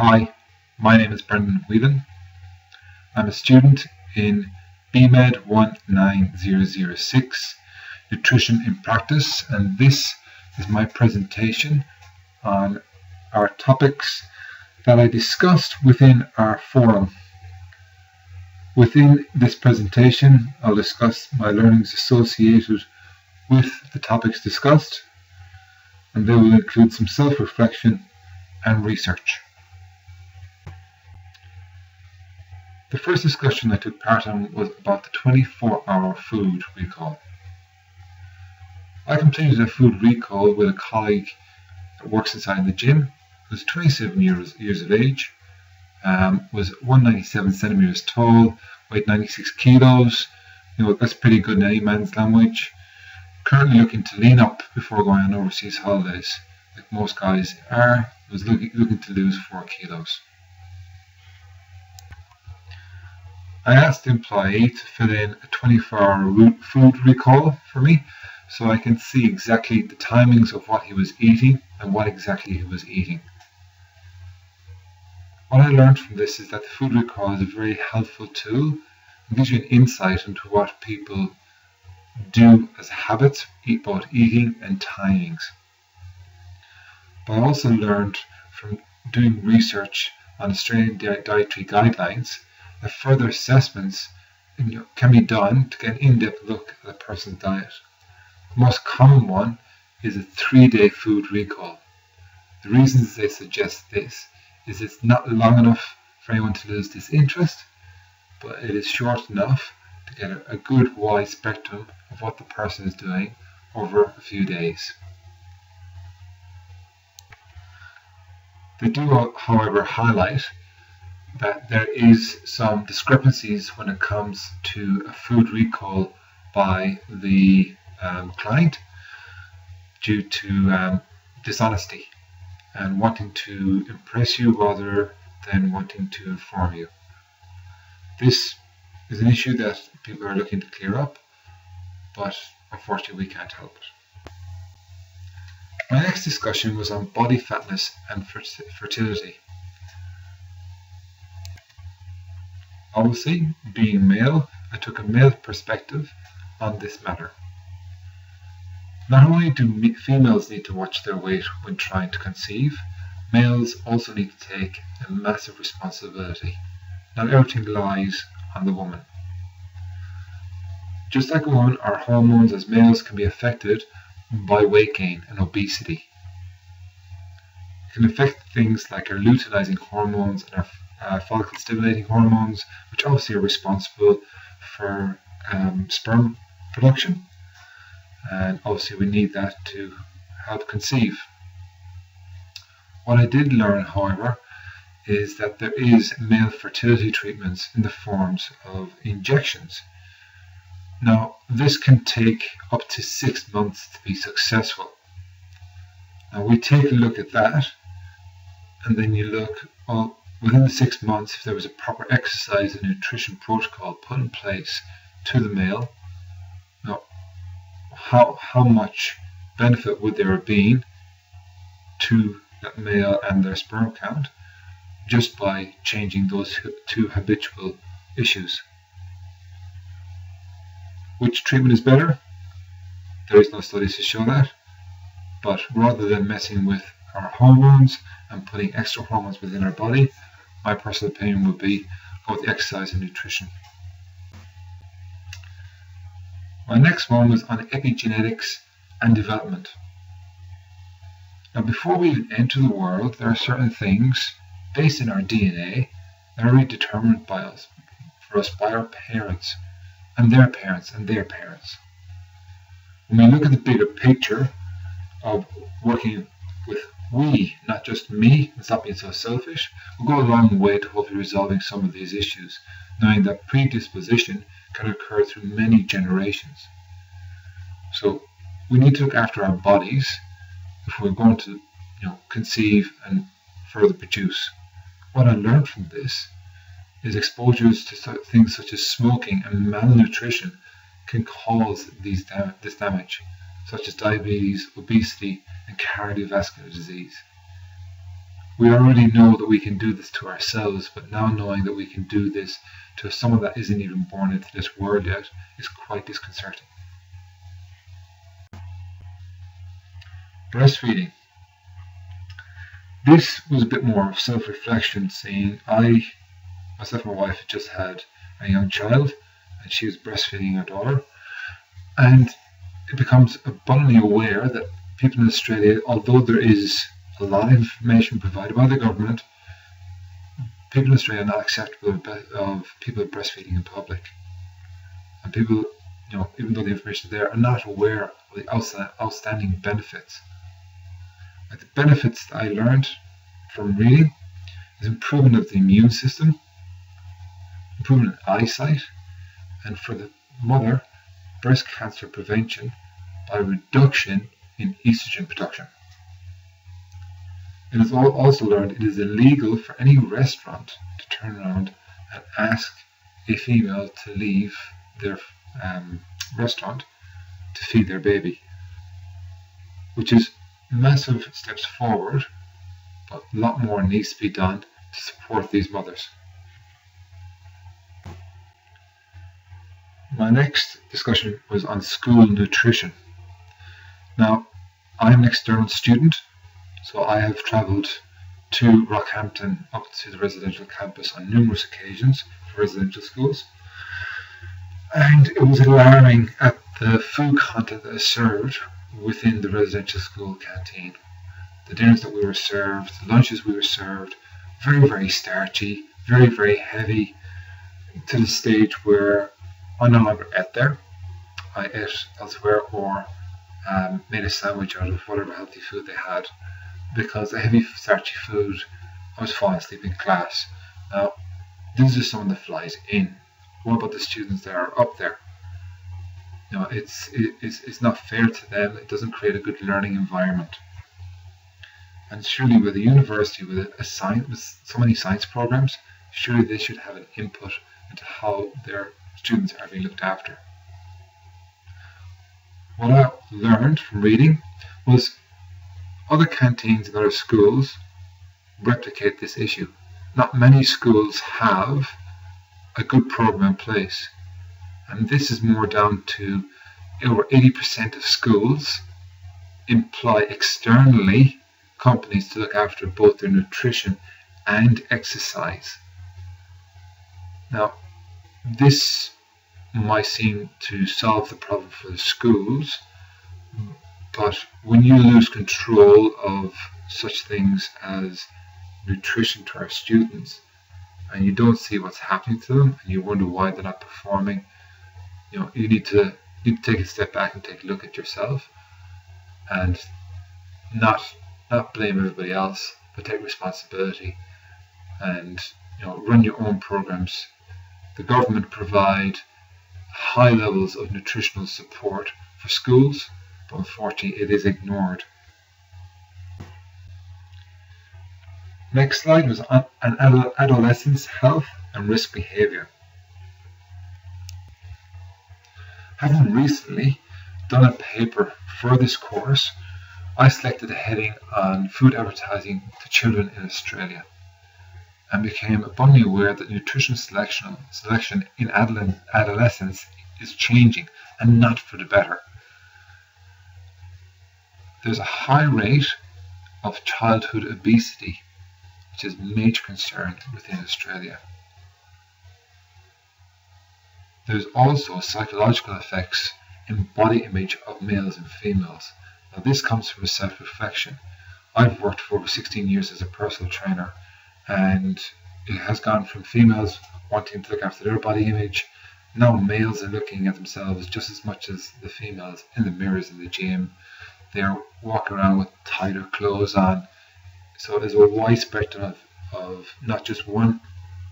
Hi, my name is Brendan Whelan. I'm a student in BMed 19006, Nutrition in Practice, and this is my presentation on our topics that I discussed within our forum. Within this presentation, I'll discuss my learnings associated with the topics discussed, and they will include some self-reflection and research. The first discussion I took part in was about the 24-hour food recall. I completed a food recall with a colleague that works inside the gym, who's 27 years of age, was 197 centimeters tall, weighed 96 kilos. That's pretty good in any man's language. Currently looking to lean up before going on overseas holidays, like most guys are. Was looking to lose 4 kilos. I asked the employee to fill in a 24-hour food recall for me so I can see exactly the timings of what he was eating and what exactly he was eating. What I learned from this is that the food recall is a very helpful tool. It gives you an insight into what people do as habits, both eating and timings. But I also learned from doing research on Australian dietary guidelines that further assessments can be done to get an in-depth look at a person's diet. The most common one is a 3-day food recall. The reasons they suggest this is it's not long enough for anyone to lose this interest, but it is short enough to get a good wide spectrum of what the person is doing over a few days. They do, however, highlight that there is some discrepancies when it comes to a food recall by the client due to dishonesty and wanting to impress you rather than wanting to inform you. This is an issue that people are looking to clear up, but unfortunately we can't help it. My next discussion was on body fatness and fertility. Obviously, being male, I took a male perspective on this matter. Not only do females need to watch their weight when trying to conceive, males also need to take a massive responsibility. Not everything lies on the woman. Just like a woman, our hormones as males can be affected by weight gain and obesity. It can affect things like our luteinizing hormones and our follicle stimulating hormones, which obviously are responsible for sperm production, and obviously we need that to help conceive. What I did learn, however, is that there is male fertility treatments in the forms of injections. Now, this can take up to 6 months to be successful. Now, we take a look at that, and then you look, within the 6 months, if there was a proper exercise and nutrition protocol put in place to the male, how much benefit would there have been to that male and their sperm count just by changing those two habitual issues? Which treatment is better? There is no studies to show that, but rather than messing with our hormones and putting extra hormones within our body, my personal opinion would be go with exercise and nutrition. My next one was on epigenetics and development. Now, before we even enter the world, there are certain things based in our DNA that are really determined by us, by our parents and their parents and their parents. When we look at the bigger picture of working with we, not just me, and stop being so selfish, will go a long way to hopefully resolving some of these issues, knowing that predisposition can occur through many generations. So we need to look after our bodies if we're going to conceive and further produce. What I learned from this is exposures to things such as smoking and malnutrition can cause this damage, such as diabetes, obesity, and cardiovascular disease. We already know that we can do this to ourselves, but now knowing that we can do this to someone that isn't even born into this world yet is quite disconcerting. Breastfeeding. This was a bit more of self-reflection, saying myself and my wife had just had a young child and she was breastfeeding her daughter, and it becomes abundantly aware that people in Australia, although there is a lot of information provided by the government, people in Australia are not acceptable of people breastfeeding in public. And people, even though the information is there, are not aware of the outstanding benefits. Like the benefits that I learned from reading is improvement of the immune system, improvement in eyesight, and for the mother, breast cancer prevention by reduction in estrogen production. It is also learned it is illegal for any restaurant to turn around and ask a female to leave their restaurant to feed their baby, which is massive steps forward, but a lot more needs to be done to support these mothers. My next discussion was on school nutrition. Now, I'm an external student, so I have travelled to Rockhampton up to the residential campus on numerous occasions for residential schools, and it was alarming at the food content that is served within the residential school canteen. The dinners that we were served, the lunches we were served, very, very starchy, very, very heavy, to the stage where I no longer ate there. I ate elsewhere or made a sandwich out of whatever healthy food they had, because the heavy starchy food, I was falling asleep in class. Now, this is someone that flies in. What about the students that are up there? It's not fair to them. It doesn't create a good learning environment. And surely with a university with so many science programs, surely they should have an input into how their students are being looked after. What I learned from reading was other canteens in other schools replicate this issue. Not many schools have a good program in place. And this is more down to over 80% of schools employ externally companies to look after both their nutrition and exercise. Now, this might seem to solve the problem for the schools, but when you lose control of such things as nutrition to our students, and you don't see what's happening to them, and you wonder why they're not performing, you need to take a step back and take a look at yourself, and not blame everybody else, but take responsibility, and run your own programs. The government provide high levels of nutritional support for schools, but unfortunately it is ignored. Next slide was on adolescents' health and risk behaviour. Having recently done a paper for this course, I selected a heading on food advertising to children in Australia, and became abundantly aware that nutrition selection in adolescence is changing, and not for the better. There's a high rate of childhood obesity, which is a major concern within Australia. There's also psychological effects in body image of males and females. Now, this comes from a self-reflection. I've worked for over 16 years as a personal trainer, and it has gone from females wanting to look after their body image. Now males are looking at themselves just as much as the females in the mirrors in the gym. They're walking around with tighter clothes on. So there's a wide spectrum of not just one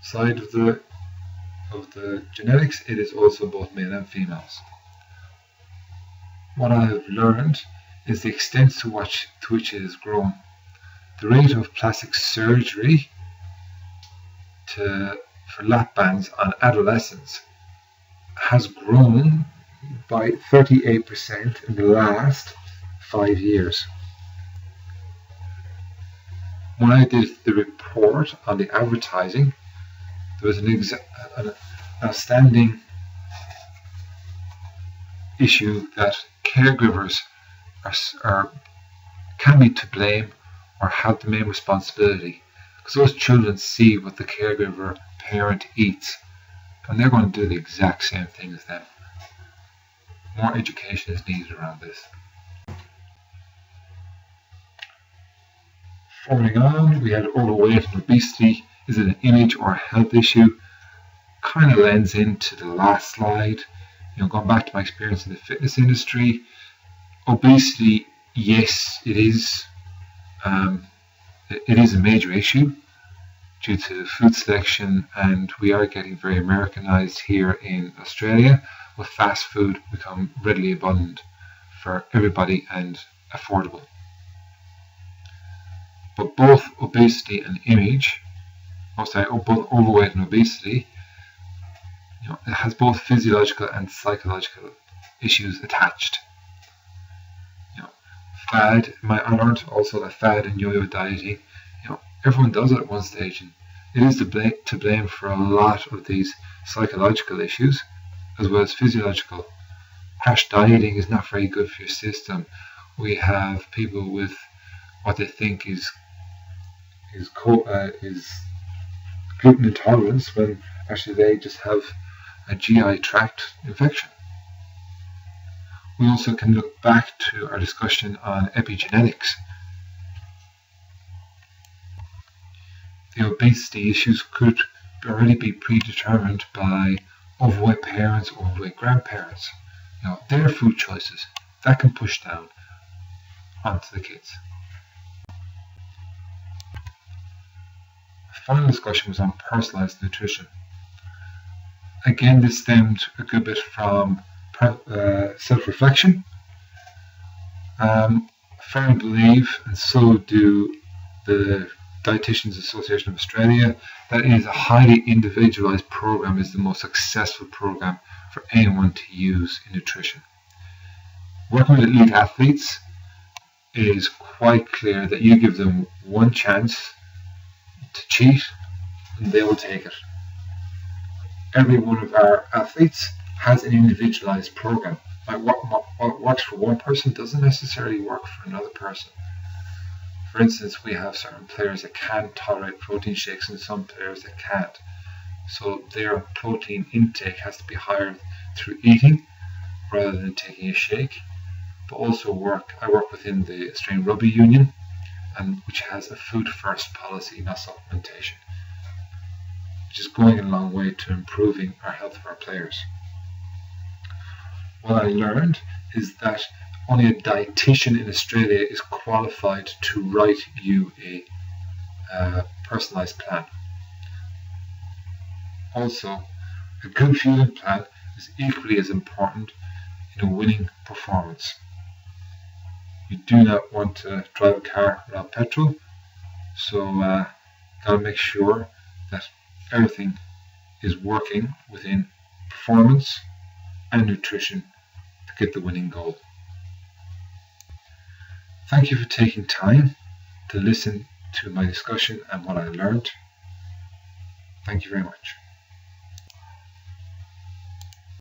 side of the genetics, it is also both male and females. What I have learned is the extent to which it has grown. The rate of plastic surgery for lap bands on adolescents has grown by 38% in the last 5 years. when I did the report on the advertising, there was an outstanding issue that caregivers can be to blame or have the main responsibility, because those children see what the caregiver parent eats and they're going to do the exact same thing as them. More education is needed around this. Following on, we had overweight and obesity. Is it an image or a health issue? Kind of lends into the last slide. Going back to my experience in the fitness industry, obesity, yes, it is. It is a major issue due to food selection, and we are getting very Americanized here in Australia, with fast food become readily abundant for everybody and affordable. But both obesity and image, both overweight and obesity, it has both physiological and psychological issues attached. Fad, I learned also that fad and yo-yo dieting, everyone does it at one stage, and it is to blame for a lot of these psychological issues as well as physiological. Crash dieting is not very good for your system. We have people with what they think is gluten intolerance when actually they just have a GI tract infection. We also can look back to our discussion on epigenetics. The obesity issues could already be predetermined by overweight parents, overweight grandparents. Their food choices, that can push down onto the kids. The final discussion was on personalized nutrition. Again, this stemmed a good bit from self-reflection. I firmly believe, and so do the Dietitians Association of Australia, that it is a highly individualized program is the most successful program for anyone to use in nutrition. Working with elite athletes, it is quite clear that you give them one chance to cheat and they will take it. Every one of our athletes has an individualized program. Like what works for one person doesn't necessarily work for another person. For instance, we have certain players that can tolerate protein shakes and some players that can't. So their protein intake has to be higher through eating rather than taking a shake. But also I work within the Australian Rugby Union, which has a food first policy, not supplementation, which is going a long way to improving our health of our players. What I learned is that only a dietitian in Australia is qualified to write you a personalised plan. Also, a good fueling plan is equally as important in a winning performance. You do not want to drive a car without petrol, so gotta make sure that everything is working within performance and nutrition to get the winning goal. Thank you for taking time to listen to my discussion and what I learned. Thank you very much.